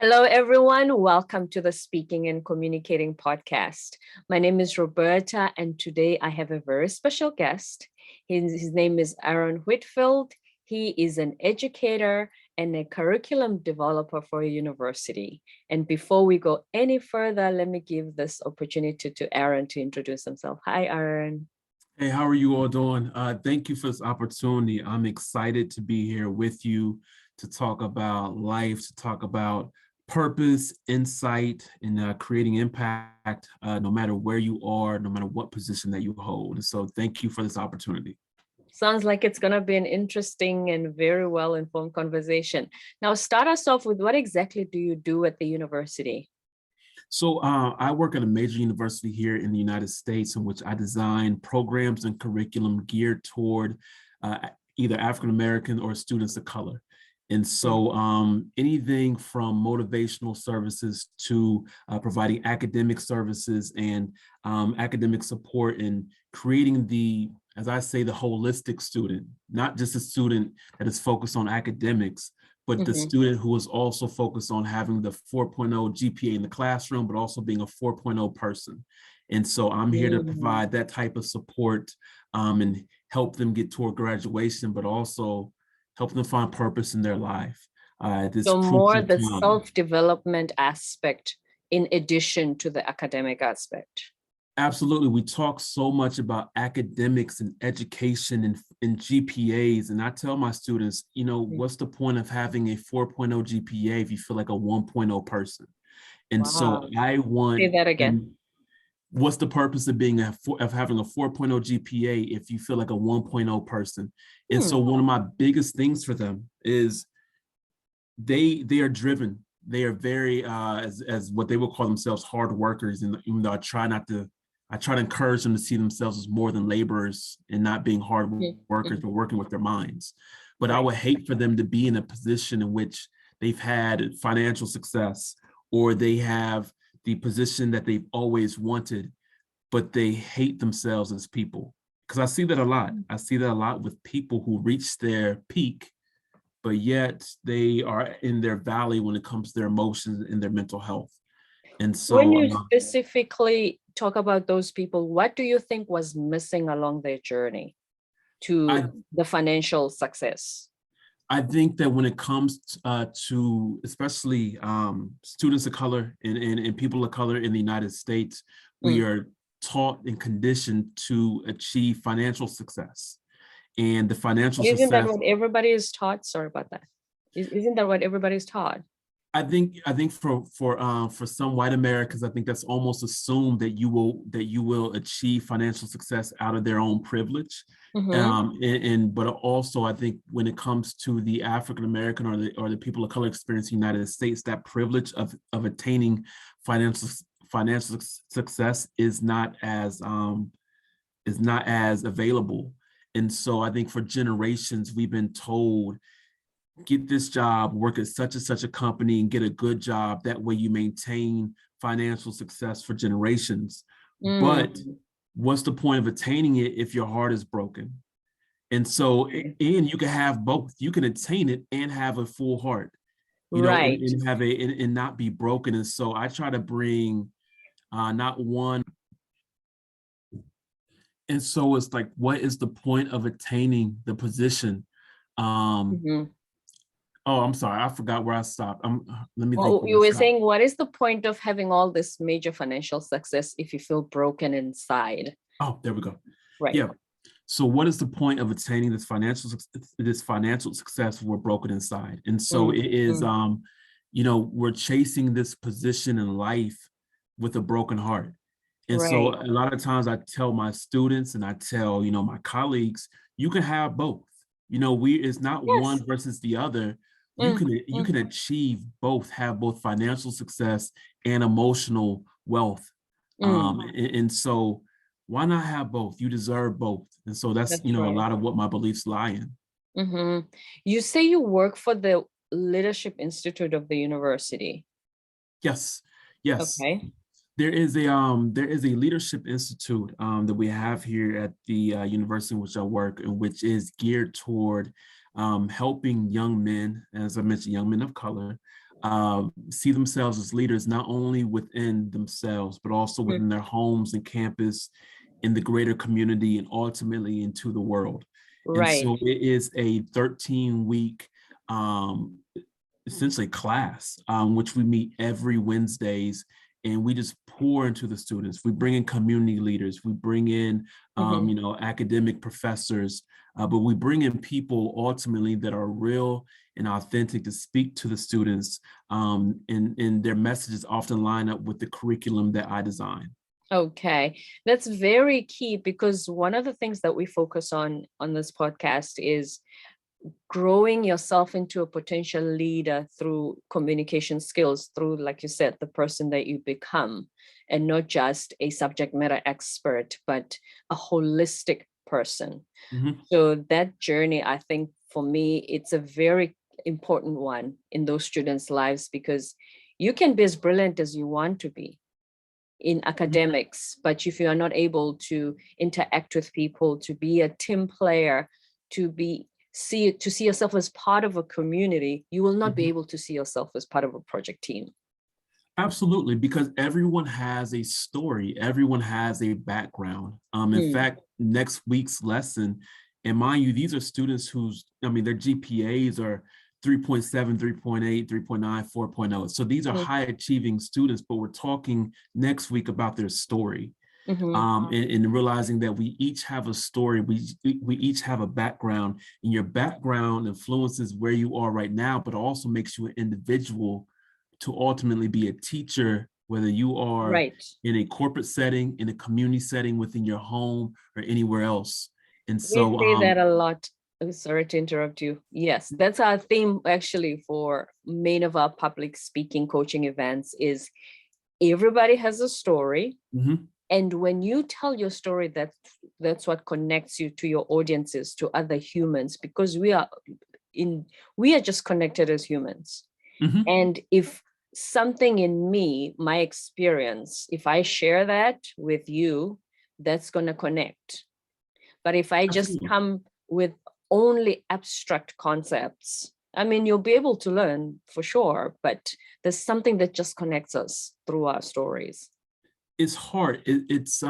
Hello, everyone. Welcome to the Speaking and Communicating podcast. My name is Roberta, and today I have a very special guest. His name is Aaron Whitfield. He is an educator and a curriculum developer for a university. And before we go any further, let me give this opportunity to Aaron to introduce himself. Hi, Aaron. Hey, how are you all doing? Thank you for this opportunity. I'm excited to be here with you to talk about life, to talk about purpose, insight, and creating impact, no matter where you are, no matter what position that you hold. So thank you for this opportunity. Sounds like it's going to be an interesting and very well-informed conversation. Now, start us off with what exactly do you do at the university? So I work at a major university here in the United States in which I design programs and curriculum geared toward either African American or students of color. And so anything from motivational services to providing academic services and academic support and creating as I say, the holistic student, not just a student that is focused on academics, but the student who is also focused on having the 4.0 GPA in the classroom, but also being a 4.0 person. And so I'm here to provide that type of support and help them get toward graduation, but also help them find purpose in their life. So more the self-development aspect in addition to the academic aspect. Absolutely. We talk so much about academics and education and GPAs. And I tell my students, what's the point of having a 4.0 GPA if you feel like a 1.0 person? And so I want— Say that again. What's the purpose of having a 4.0 GPA if you feel like a 1.0 person? And so one of my biggest things for them is they are driven. They are very, as what they would call themselves, hard workers. And even though I try to encourage them to see themselves as more than laborers and not being hard workers, but working with their minds. But I would hate for them to be in a position in which they've had financial success or they have the position that they've always wanted, but they hate themselves as people. Because I see that a lot. I see that a lot with people who reach their peak, but yet they are in their valley when it comes to their emotions and their mental health. And so when you specifically talk about those people, what do you think was missing along their journey to the financial success? I think that when it comes to especially students of color and people of color in the United States, we are taught and conditioned to achieve financial success. And the financial success— Isn't that what everybody is taught? Sorry about that. Isn't that what everybody is taught? I think for some white Americans, I think that's almost assumed that you will achieve financial success out of their own privilege. But also I think when it comes to the African American or the people of color experience in the United States, that privilege of attaining financial success is not as available. And so I think for generations we've been told, get this job, work at such and such a company and get a good job. That way you maintain financial success for generations. But what's the point of attaining it if your heart is broken? And so, and you can have both. You can attain it and have a full heart, and not be broken. And so I try to bring not one. And so it's like, what is the point of attaining the position? Oh, I'm sorry. I forgot where I stopped. Let me think. You were saying, what is the point of having all this major financial success if you feel broken inside? Oh, there we go. Right. Yeah. So what is the point of attaining this financial success if we're broken inside? And so it is, we're chasing this position in life with a broken heart. And so a lot of times I tell my students and I tell, my colleagues, you can have both. It's not one versus the other. You can achieve both, have both financial success and emotional wealth. And so why not have both? You deserve both. And so that's a lot of what my beliefs lie in. You say you work for the Leadership Institute of the university. Yes. Okay. There is a leadership institute that we have here at the university in which I work, and which is geared toward helping young men, as I mentioned, young men of color, see themselves as leaders, not only within themselves, but also within their homes and campus, in the greater community, and ultimately into the world. And Right. so it is a 13-week essentially class, which we meet every Wednesdays, and we just pour into the students. We bring in community leaders, we bring in academic professors, but we bring in people ultimately that are real and authentic to speak to the students, and their messages often line up with the curriculum that I design. Okay, that's very key, because one of the things that we focus on this podcast is growing yourself into a potential leader through communication skills, through, like you said, the person that you become, and not just a subject matter expert, but a holistic person. Mm-hmm. So that journey, I think for me, it's a very important one in those students' lives, because you can be as brilliant as you want to be in academics, but if you are not able to interact with people, to be a team player, to see yourself as part of a community, you will not be able to see yourself as part of a project team. Absolutely, because everyone has a story, everyone has a background. In fact, next week's lesson, and mind you, these are students whose, their GPAs are 3.7, 3.8, 3.9, 4.0. So these are high achieving students, but we're talking next week about their story. And realizing that we each have a story, we each have a background, and your background influences where you are right now, but also makes you an individual to ultimately be a teacher, whether you are in a corporate setting, in a community setting, within your home, or anywhere else. And so we say that a lot. I'm sorry to interrupt you. Yes, that's our theme actually for many of our public speaking coaching events is everybody has a story. And when you tell your story, that's what connects you to your audiences, to other humans, because we are just connected as humans. And if something in me, my experience, if I share that with you, that's going to connect. But if I just come with only abstract concepts, you'll be able to learn for sure, but there's something that just connects us through our stories. It's hard. It's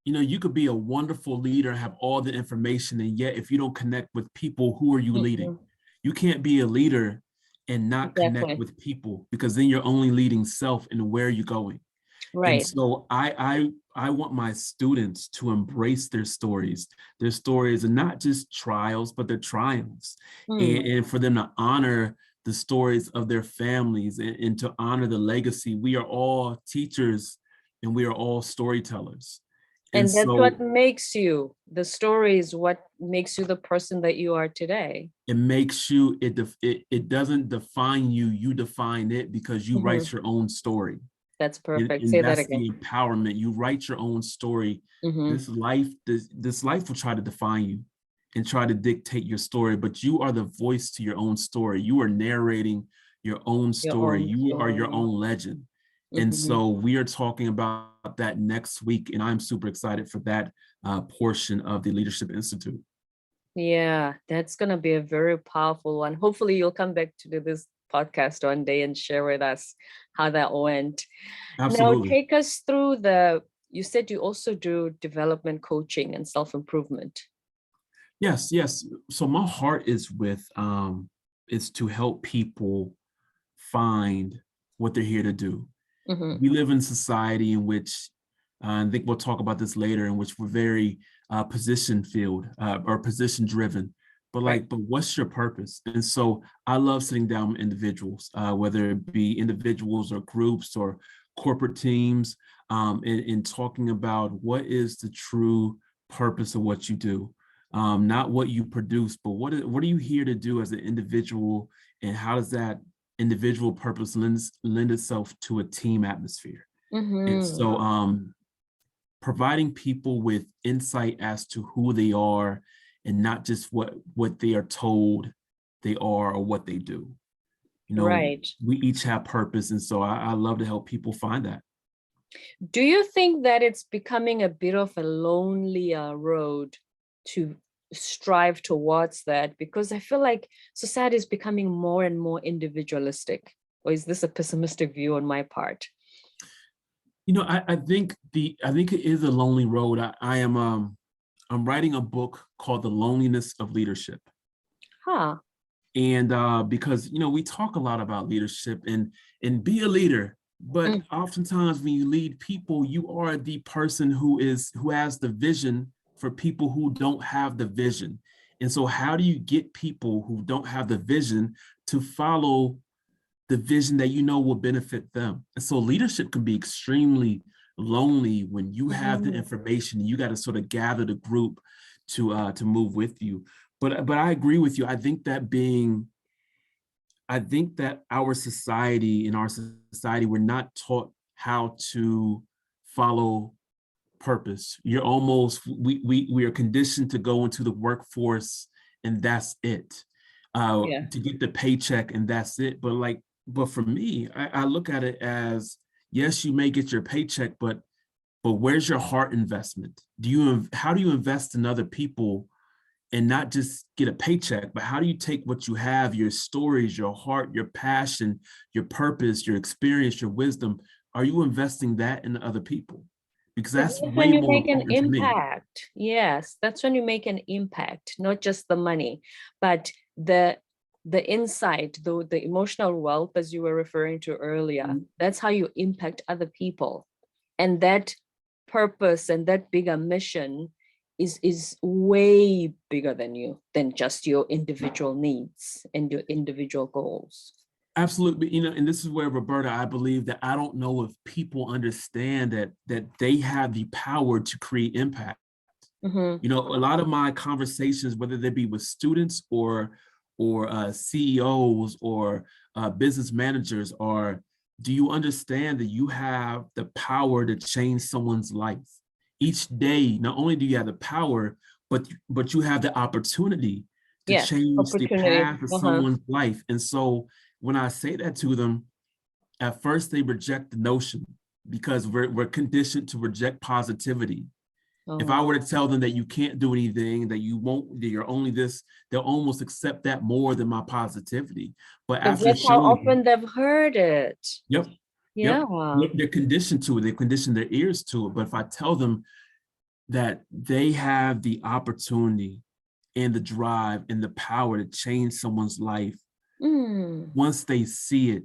you could be a wonderful leader, have all the information, and yet if you don't connect with people, who are you leading? You can't be a leader and not connect with people, because then you're only leading self and where you're going. And so I want my students to embrace their stories are not just trials, but they're triumphs, and for them to honor the stories of their families, and to honor the legacy. We are all teachers and we are all storytellers. And that's what makes you, the story is what makes you the person that you are today. It makes you, it doesn't define you, you define it, because you write your own story. That's perfect. And say that's that again. the empowerment. You write your own story. This life will try to define you and try to dictate your story, but you are the voice to your own story. You are narrating your own story. You are your own legend. And so we are talking about that next week, and I'm super excited for that portion of the Leadership Institute. Yeah, that's going to be a very powerful one. Hopefully you'll come back to do this podcast one day and share with us how that went. Absolutely. Now take us through you said you also do development coaching and self-improvement. Yes. So my heart is is to help people find what they're here to do. We live in a society in which, I think we'll talk about this later, in which we're very position field or position driven. But what's your purpose? And so I love sitting down with individuals, whether it be individuals or groups or corporate teams, and talking about what is the true purpose of what you do. Not what you produce, but what are you here to do as an individual, and how does that individual purpose lend itself to a team atmosphere? And so providing people with insight as to who they are, and not just what they are told they are or what they do. We each have purpose, and so I love to help people find that. Do you think that it's becoming a bit of a lonelier road to strive towards that? Because I feel like society is becoming more and more individualistic. Or is this a pessimistic view on my part? I think it is a lonely road. I'm writing a book called The Loneliness of Leadership. Huh. And because we talk a lot about leadership and be a leader, but oftentimes when you lead people, you are the person who has the vision for people who don't have the vision. And so how do you get people who don't have the vision to follow the vision that will benefit them? And so leadership can be extremely lonely when you have the information. You got to sort of gather the group to move with you. But I agree with you. I think that our society, we're not taught how to follow purpose. We are conditioned to go into the workforce and that's it. To get the paycheck and that's it. But for me, I look at it as, yes, you may get your paycheck, but where's your heart investment? How do you invest in other people and not just get a paycheck, but how do you take what you have, your stories, your heart, your passion, your purpose, your experience, your wisdom? Are you investing that in other people? Because that's That's way when you more make an important to me. impact. Yes, that's when you make an impact, not just the money, but the insight, the emotional wealth, as you were referring to earlier. That's how you impact other people. And that purpose and that bigger mission is way bigger than just your individual needs and your individual goals. Absolutely. And this is where, Roberta, I believe that I don't know if people understand that they have the power to create impact. A lot of my conversations, whether they be with students or CEOs or business managers, are, do you understand that you have the power to change someone's life? Each day, not only do you have the power, but you have the opportunity to change the path of someone's life. And so when I say that to them, at first they reject the notion because we're conditioned to reject positivity. If I were to tell them that you can't do anything, that you're only this, they'll almost accept that more than my positivity. But after that's how showing, often they've heard it. Yep. They're conditioned to it. They condition their ears to it. But if I tell them that they have the opportunity and the drive and the power to change someone's life, once they see it,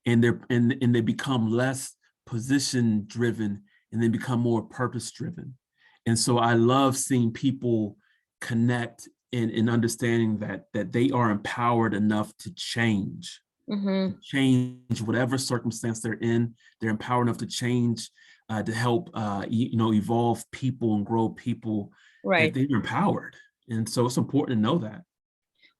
and they become less position driven and they become more purpose driven. And so I love seeing people connect in understanding that they are empowered enough to change whatever circumstance they're in. They're empowered enough to change, to help evolve people and grow people. Right. That they're empowered. And so it's important to know that.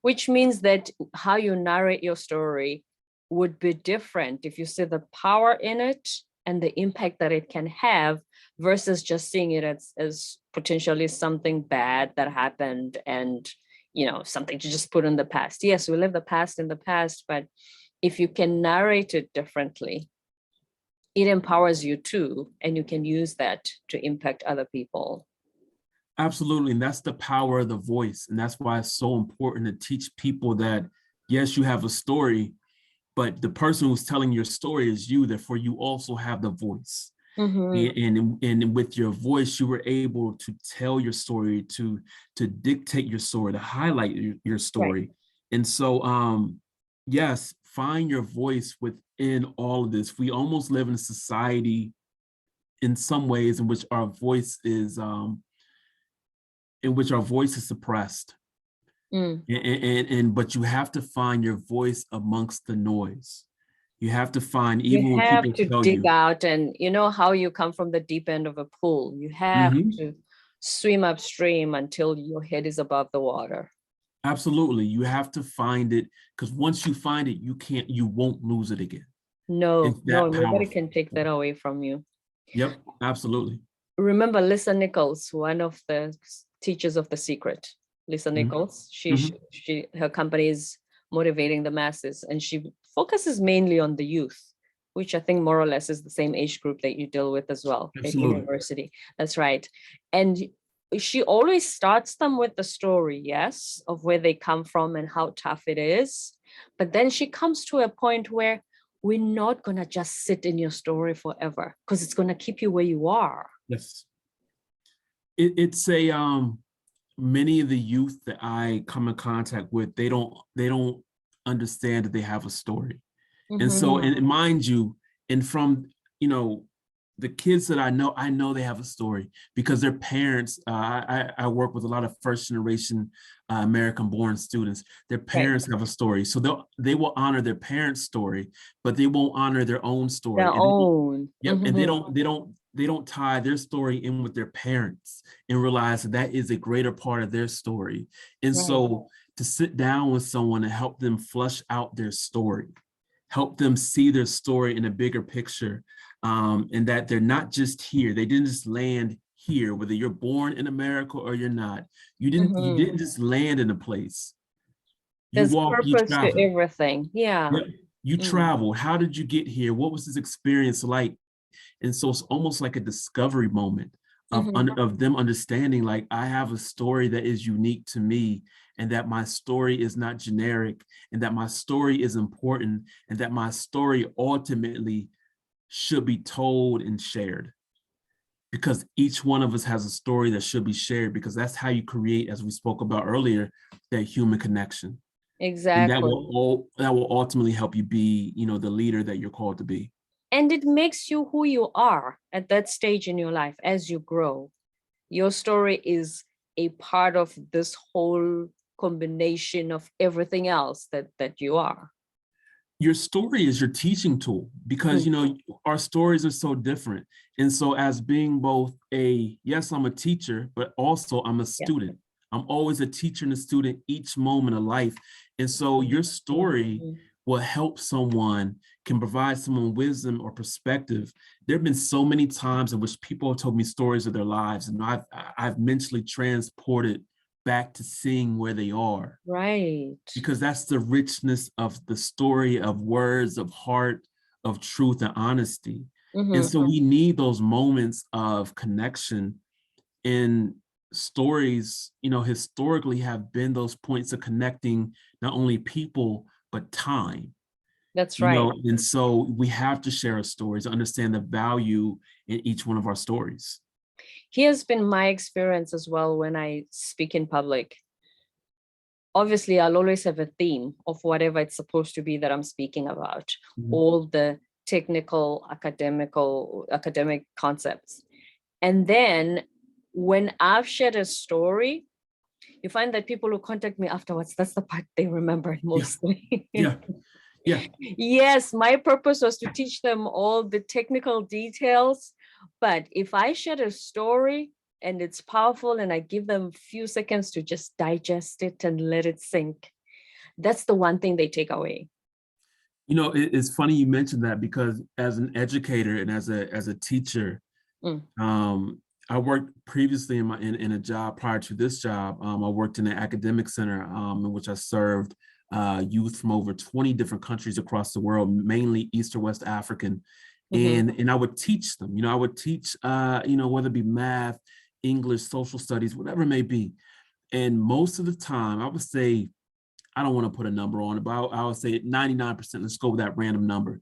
Which means that how you narrate your story would be different if you see the power in it and the impact that it can have versus just seeing it as potentially something bad that happened and, something to just put in the past. Yes, we live the past in the past, but if you can narrate it differently, it empowers you too, and you can use that to impact other people. Absolutely. And that's the power of the voice. And that's why it's so important to teach people that, yes, you have a story, but the person who's telling your story is you. Therefore, you also have the voice. And with your voice, you were able to tell your story, to dictate your story, to highlight your story. Right. And so, yes, find your voice within all of this. We almost live in a society in some ways in which our voice is suppressed. But you have to find your voice amongst the noise. You have to find, even when people tell you. You have to dig out, and how you come from the deep end of a pool. You have to swim upstream until your head is above the water. Absolutely. You have to find it, because once you find it, you won't lose it again. No, nobody can take that away from you. Yep, absolutely. Remember Lisa Nichols, one of the teachers of The Secret. Lisa Nichols, her company is Motivating the Masses, and she focuses mainly on the youth, which I think more or less is the same age group that you deal with as well. Absolutely. At university. That's right. And she always starts them with the story, yes, of where they come from and how tough it is. But then she comes to a point where we're not going to just sit in your story forever because it's going to keep you where you are. Yes. It's a many of the youth that I come in contact with, they don't understand that they have a story. And so, and mind you, and from, you know, the kids that I know they have a story because their parents, I work with a lot of first generation American born students. Their parents have a story. So they will honor their parents' story, but they won't honor their own story. Their own. Yep. And they don't tie their story in with their parents and realize that is a greater part of their story. And so to sit down with someone and help them flush out their story, help them see their story in a bigger picture, and that they're not just here. They didn't just land here, whether you're born in America or you're not. You didn't just land in a place. There's purpose to everything. Yeah. You traveled. How did you get here? What was this experience like? And so it's almost like a discovery moment of them understanding, like, I have a story that is unique to me, and that my story is not generic, and that my story is important, and that my story ultimately should be told and shared. Because each one of us has a story that should be shared, because that's how you create, as we spoke about earlier, that human connection. Exactly. And that will ultimately help you be, you know, the leader that you're called to be. And it makes you who you are at that stage in your life as you grow. Your story is a part of this whole combination of everything else that you are. Your story is your teaching tool, because, you know, our stories are so different. And so as being both yes, I'm a teacher, but also I'm a student. I'm always a teacher and a student each moment of life. And so your story will help someone, can provide someone wisdom or perspective. There have been so many times in which people have told me stories of their lives, and I've mentally transported back to seeing where they are. Right. Because that's the richness of the story, of words, of heart, of truth and honesty. And so we need those moments of connection, and stories, you know, historically have been those points of connecting not only people, but time. That's right. right. You know, and so we have to share our stories, understand the value in each one of our stories. Here's been my experience as well when I speak in public. Obviously, I'll always have a theme of whatever it's supposed to be that I'm speaking about, all the technical, academic concepts. And then when I've shared a story, you find that people who contact me afterwards, that's the part they remember mostly. Yeah. Yes, my purpose was to teach them all the technical details. But if I shared a story and it's powerful and I give them a few seconds to just digest it and let it sink, that's the one thing they take away. You know, it's funny you mentioned that, because as an educator and as a teacher, I worked previously in a job prior to this job. I worked in an academic center in which I served youth from over 20 different countries across the world, mainly East or West African. And I would teach them, you know, I would teach, you know, whether it be math, English, social studies, whatever it may be. And most of the time, I would say, I don't want to put a number on it, but I would say 99%, let's go with that random number.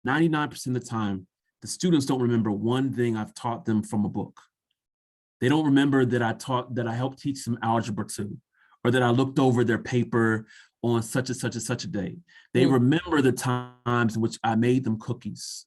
99% of the time, the students don't remember one thing I've taught them from a book. They don't remember that I helped teach them algebra 2, or that I looked over their paper on such and such and such a day. They remember the times in which I made them cookies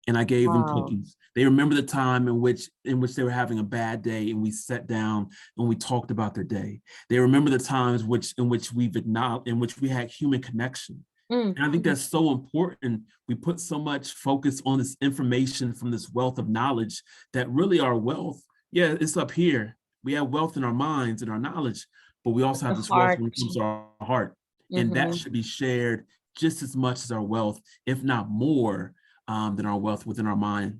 and I gave them cookies. They remember the time in which they were having a bad day and we sat down and we talked about their day. They remember the times in which we had human connection. And I think that's so important. We put so much focus on this information from this wealth of knowledge, that really our wealth, yeah, it's up here. We have wealth in our minds and our knowledge, but we also have this wealth when it comes to our heart. And that should be shared just as much as our wealth, if not more, than our wealth within our mind.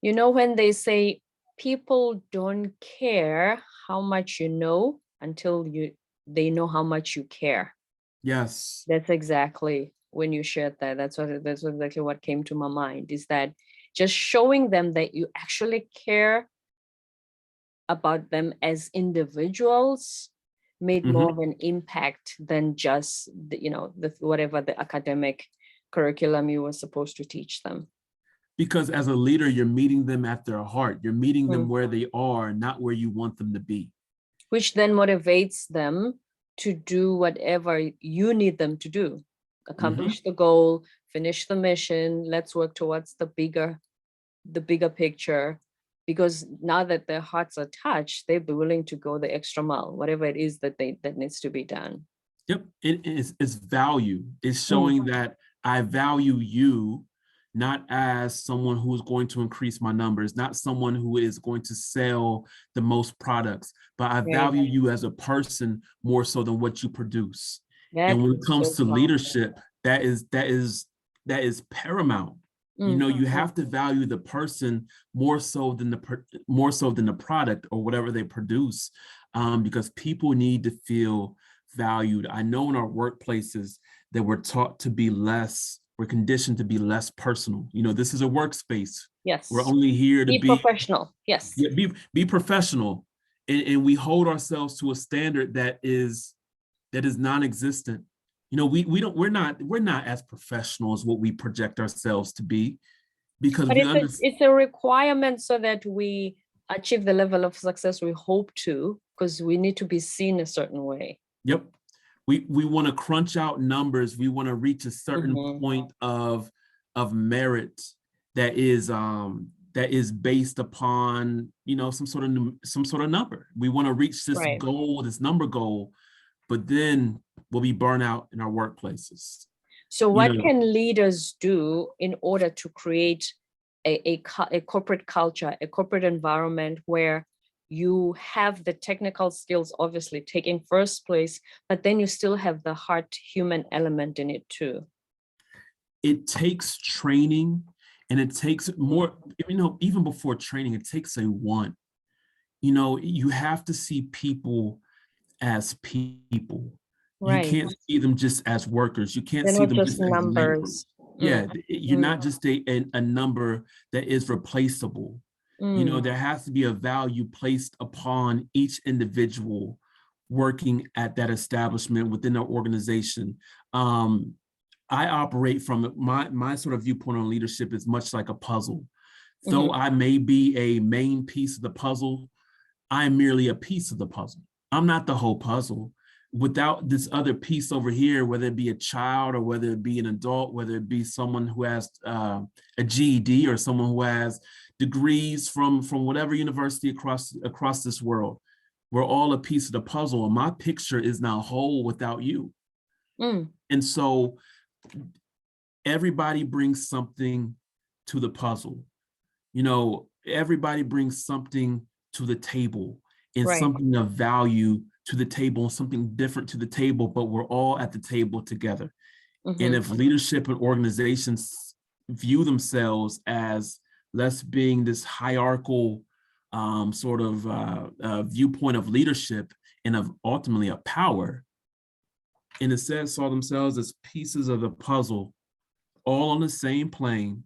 You know, when they say people don't care how much you know until they know how much you care. Yes. That's exactly when you shared that. That's exactly what came to my mind, is that just showing them that you actually care about them as individuals made more of an impact than just whatever the academic curriculum you were supposed to teach them. Because as a leader, you're meeting them at their heart. You're meeting them where they are, not where you want them to be. Which then motivates them to do whatever you need them to do. Accomplish the goal, finish the mission. Let's work towards the bigger picture. Because now that their hearts are touched, they'll be willing to go the extra mile, whatever it is that needs to be done. Yep, it's value. It's showing that I value you, not as someone who is going to increase my numbers, not someone who is going to sell the most products, but I value you as a person more so than what you produce. And when it comes to leadership, that is paramount. You know, you have to value the person more so than the product or whatever they produce, because people need to feel valued. I know in our workplaces that we're taught to be we're conditioned to be less personal. You know, this is a workspace. Yes. We're only here to be professional. Yes. Yeah, be professional. And we hold ourselves to a standard that is non-existent. You know, we're not as professional as what we project ourselves to be, because it's a requirement so that we achieve the level of success we hope to, because we need to be seen a certain way. Yep. We want to crunch out numbers. We want to reach a certain point of merit that is based upon, you know, some sort of number. We want to reach this goal, this number goal, but then we'll be burnt out in our workplaces. So what can leaders do in order to create a corporate culture, a corporate environment where you have the technical skills obviously taking first place, but then you still have the heart human element in it too? It takes training, and it takes more, you know, even before training, it takes a want. You know, you have to see people as people. You can't see them just as workers. You can't see them just as numbers. Yeah, you're not just a number that is replaceable. You know, there has to be a value placed upon each individual working at that establishment within the organization. I operate from my sort of viewpoint on leadership is much like a puzzle. Though I may be a main piece of the puzzle, I'm merely a piece of the puzzle. I'm not the whole puzzle. Without this other piece over here, whether it be a child or whether it be an adult, whether it be someone who has a GED or someone who has degrees from whatever university across this world, we're all a piece of the puzzle, and my picture is now whole without you. And so everybody brings something to the puzzle. You know, everybody brings something to the table, and something of value to the table, and something different to the table, but we're all at the table together. And if leadership and organizations view themselves as less being this hierarchical sort of viewpoint of leadership and of ultimately a power, and instead saw themselves as pieces of the puzzle, all on the same plane,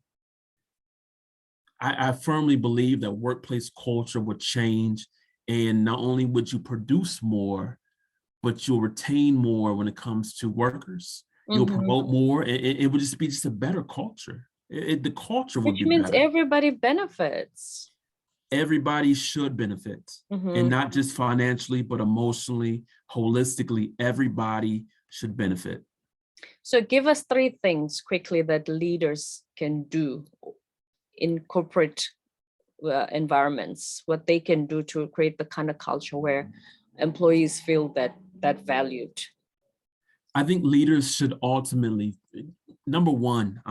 I firmly believe that workplace culture would change. And not only would you produce more, but you'll retain more when it comes to workers. You'll promote more. It would just be a better culture. The culture would be better. Which means everybody benefits. Everybody should benefit. And not just financially, but emotionally, holistically, everybody should benefit. So give us 3 things quickly that leaders can do in corporate environments, what they can do to create the kind of culture where employees feel that valued. I think leaders should ultimately, number one,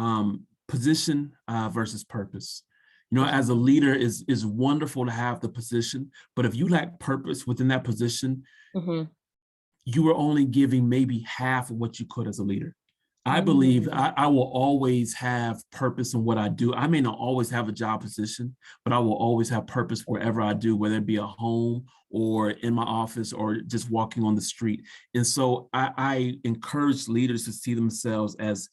position versus purpose. You know, as a leader, is wonderful to have the position, but if you lack purpose within that position, you are only giving maybe half of what you could as a leader. I believe I will always have purpose in what I do. I may not always have a job position, but I will always have purpose wherever I do, whether it be a home or in my office or just walking on the street. And so I encourage leaders to see themselves as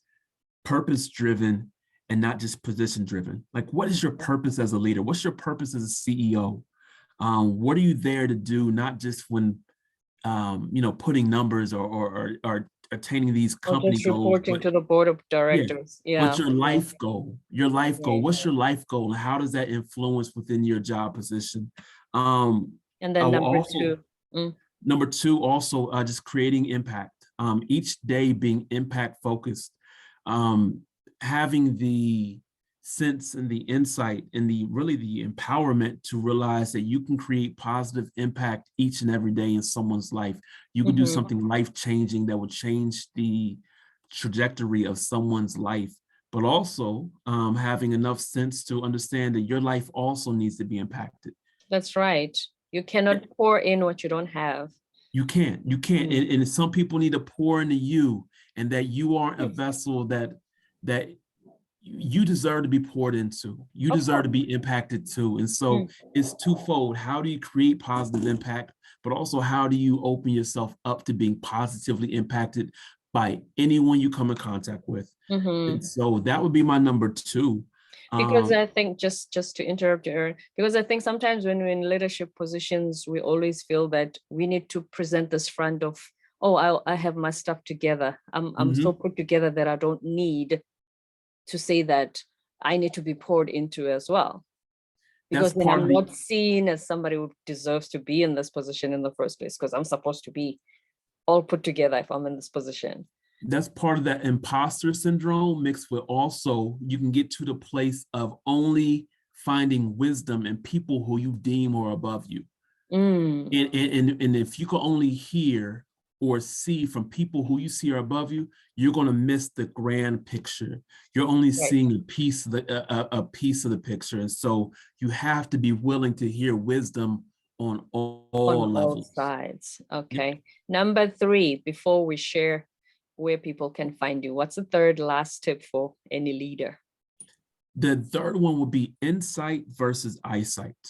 purpose-driven and not just position-driven. Like, what is your purpose as a leader? What's your purpose as a CEO? What are you there to do, not just when putting numbers or attaining these Or company just goals, reporting but to the board of yeah, directors. but Yeah. your life goal, Right. what's your life goal, and how does that influence within your job position? Um, And I then will number also two. Mm, Number two, also just creating impact. Each day being impact focused, um, having the sense and the insight and the really the empowerment to realize that you can create positive impact each and every day in someone's life. You can do mhm. something life-changing that would change the trajectory of someone's life, but also having enough sense to understand that your life also needs to be impacted. That's right. You cannot pour in what you don't have. You can't. Mm. And some people need to pour into you, and that you aren't a vessel that you deserve to be poured into. You Of deserve course. to be impacted too. And so Mm, it's twofold. How do you create positive impact, but also how do you open yourself up to being positively impacted by anyone you come in contact with? And mhm. so that would be my number two. Because Um, I think, just to interrupt you, Erin, because I think sometimes when we're in leadership positions, we always feel that we need to present this front of, oh, I have my stuff together. I'm so mhm. put together that I don't need to say that I need to be poured into as well. That's Because then part I'm of the not seen as somebody who deserves to be in this position in the first place, because I'm supposed to be all put together if I'm in this position. that's part of that imposter syndrome, mixed with also you can get to the place of only finding wisdom in people who you deem are above you. Mm, And if you can only hear or see from people who you see are above you, you're going to miss the grand picture. You're only right. seeing a piece of the picture. And so you have to be willing to hear wisdom on On all all levels. sides. Yep. Okay. Number three, before we share where people can find you, what's the third last tip for any leader? The third one would be insight versus eyesight.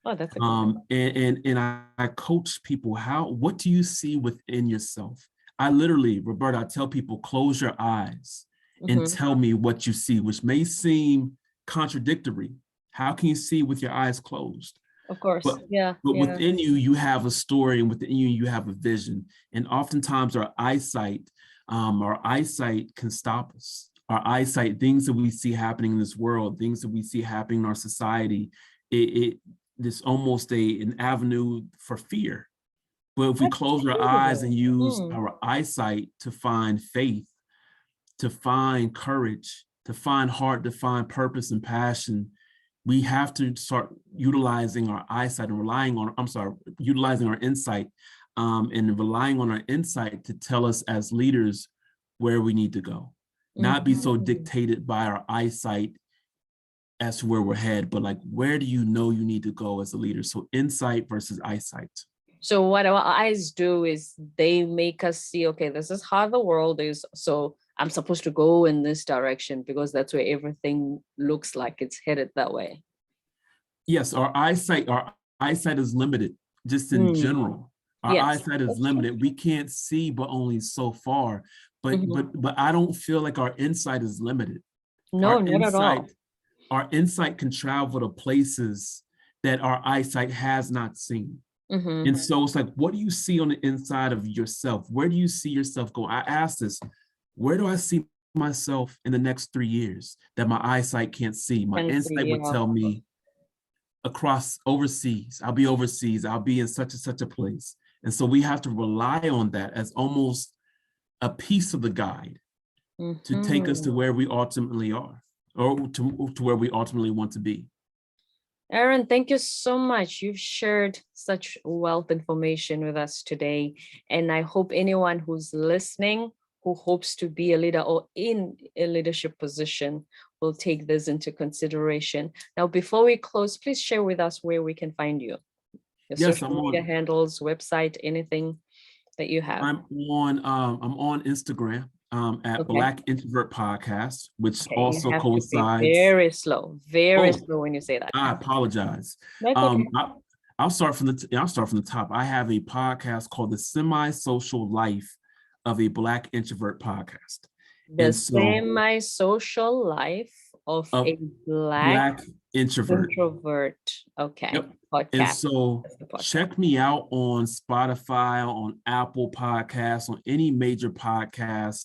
Oh, that's a good one. And I coach people, what do you see within yourself? I literally, Roberta, I tell people, close your eyes and Mhm. tell me what you see, which may seem contradictory. How can you see with your eyes closed? Of course. But Yeah. but Yeah. within you, you have a story, and within you have a vision. And oftentimes our eyesight can stop us. Our eyesight, things that we see happening in this world, things that we see happening in our society, it this almost an avenue for fear. But if we That's close our true eyes and though. use Mm. our eyesight to find faith, to find courage, to find heart, to find purpose and passion, we have to start utilizing our eyesight and utilizing our insight, and relying on our insight to tell us as leaders where we need to go. Not be so Mhm. dictated by our eyesight as to where we're headed, but like, where do you know you need to go as a leader? So insight versus eyesight. So what our eyes do is they make us see, okay, this is how the world is. So I'm supposed to go in this direction because that's where everything looks like it's headed that way. Yes, our eyesight is limited, just in Mm. general. Our Yes, eyesight is that's true. limited. We can't see but only so far. But Mhm. but but I don't feel like our insight is limited. No, Our not at insight, all. our insight can travel to places that our eyesight has not seen. Mhm. And so it's like, what do you see on the inside of yourself? Where do you see yourself going? I asked this, where do I see myself in the next 3 years that my eyesight can't see? My Can insight see, would yeah. tell me across overseas, I'll be overseas, I'll be in such and such a place. And so we have to rely on that as almost a piece of the guide to take us to Mhm. where we ultimately are, or to where we ultimately want to be. Erin, thank you so much. You've shared such wealth information with us today. And I hope anyone who's listening, who hopes to be a leader or in a leadership position, will take this into consideration. Now, before we close, please share with us where we can find you. Your Yes, social media handles, website, anything that you have. I'm on Instagram at Okay. Black Introvert Podcast, which Okay. You also have to be coincides. very Oh, slow when you say that. I apologize. That's okay. Um, I, I'll start from the top. I have a podcast called The Semi-Social Life of a Black Introvert Podcast. The And so semi-social life of of a Black Black Introvert. Introvert. Okay. Yep. And Podcast. so That's the podcast. check me out on Spotify, on Apple Podcasts, on any major podcast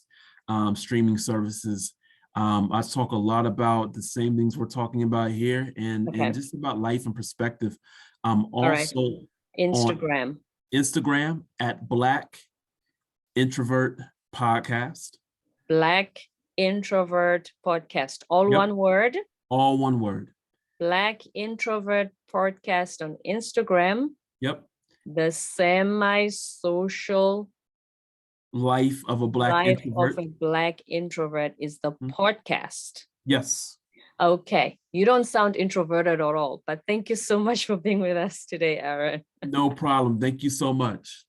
streaming services. I talk a lot about the same things we're talking about here, and Okay. just about life and perspective. All right. Also Instagram. on Instagram at Black Introvert Podcast. Black Introvert Podcast. All Yep. one word. All one word. Black Introvert Podcast on Instagram. Yep. The semi-social Life of a Black life Introvert. of a Black Introvert is the podcast. Yes. Okay. You don't sound introverted at all, but thank you so much for being with us today, Aaron. No problem. Thank you so much.